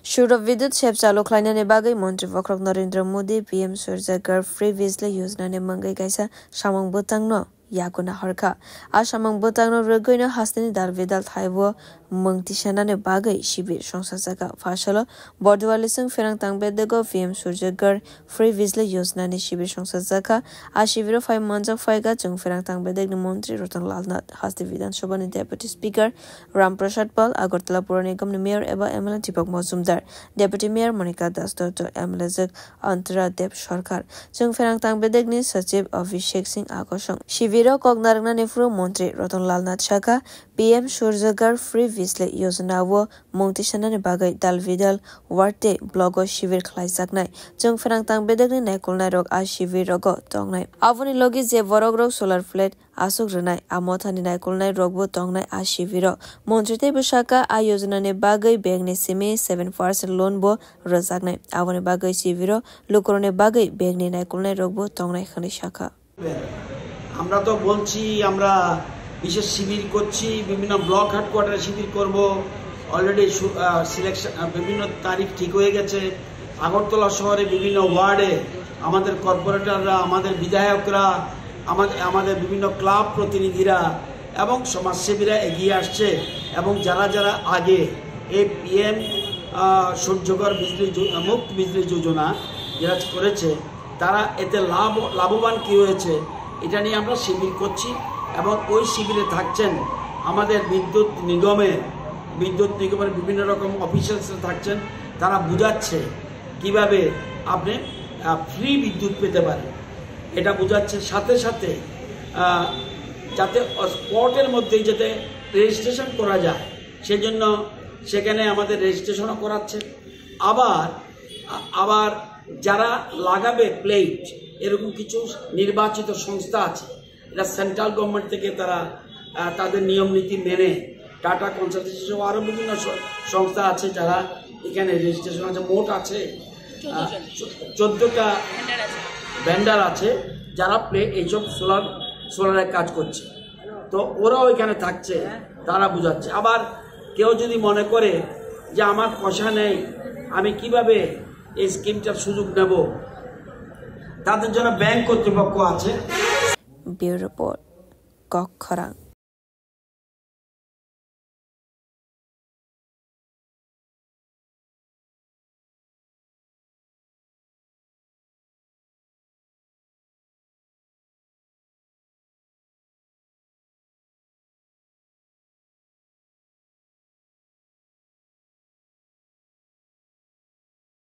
Shura Vidut Shepsalo Klainane Bagai Montri Vokrok Narendra Modi PM Surjagar Free Visla Yojana ne Mangai Kaisa Shamang Botangno Yakuna Harka Ashamang Botangno Regoina Hastini Dal Vidal Thaibo Mungtishanane Bagai Shibir Shongsasaka Fashalo Bordwalisung Ferang Tangbedego PM Surjagar Free Visla Yojana ne Shibir Shongsasaka Ashiviro 5 months of Faiga Chung Ferang Tangbedeg Montri Rotan Lalnat Hasti Vidan Shobani Deputy Speaker Ram Prasad Pal Agartala Pura Nigam Mayor Eba MLA Deepak Mazumdar Deputy Mayor Monica Das Dr. MLA Zak Antara Deb Sarkar Chung Ferang Tangbedegni Sachib Abhishek Singh Akoshong Shiviro Kognaragna Nefru Montri Rotan Lalnat Shaka PM Surjagar Free Visle Yojana wo Mungtishana Bagai Dal Vidal Warte Blogo Shivir Khlai Saknai Chung Ferang Tangbedegni Naikulnai Rog A Shivir Rogo Tongnai Avoni Logi Je Vorog Rog Solar Flat Asuk Renai Amothani Naikulnai Rogbo Tongnai A Shiviro Montrite Bushaka A Yojana ne Bagai Begne Sime 7% loan bo Razagnai Avoni Bagai Shiviro Lukorone Bagai Begne Naikulnai Rogbo Tongnai Khani Shaka আমরা তো বলছি আমরা বিশেষ শিবির করছি বিভিন্ন block হেডকোয়ার্টারে শিবির করব already selection বিভিন্ন তারিখ ঠিক হয়ে গেছে আগরতলা শহরে বিভিন্ন ওয়ার্ডে আমাদের কর্পোরেটররা আমাদের বিধায়করা আমাদের বিভিন্ন ক্লাব প্রতিনিধিরা এবং সমাজসেবীরা এগিয়ে আসছে এবং যারা যারা আগে এই পিএম সূর্যঘর মুফত বিজলি যোজনা যারা করেছে তারা এতে লাভবান কি হয়েছে এটা নিয়ে আমরা শিবির করছি এবং ওই শিবিরে থাকছেন আমাদের বিদ্যুৎ নিগমের বিভিন্ন রকম অফিসিয়ালসরা থাকছেন তারা বুঝাচ্ছে কিভাবে আপনি ফ্রি বিদ্যুৎ পেতে পারেন এটা বুঝাচ্ছে সাথে সাথে যাতে স্পটের মধ্যেই যাতে রেজিস্ট্রেশন করা যায় সেজন্য সেখানে আমাদের রেজিস্ট্রেশনও করাচ্ছে আবার যারা লাগাবে প্লেট এরকম কিছু নির্বাচিত সংস্থা আছে এটা সেন্ট্রাল গভর্নমেন্ট থেকে তারা তাদের নিয়ম নীতি মেনে টাটা কনসালটেন্সি সহ আরও বিভিন্ন সংস্থা আছে যারা এখানে রেজিস্ট্রেশন আছে মোট আছে 14টা ভেন্ডার আছে যারা এইসব সোলারের কাজ করছে তো ওরাও এখানে থাকছে তারা বুঝাচ্ছে আবার কেউ যদি মনে করে যে আমার পয়সা নেই আমি কিভাবে এই স্কিমটার সুযোগ নেব তাদের জন্য ব্যাংক কর্তৃপক্ষ আছে ব্যুরো রিপোর্ট কক্ষরাং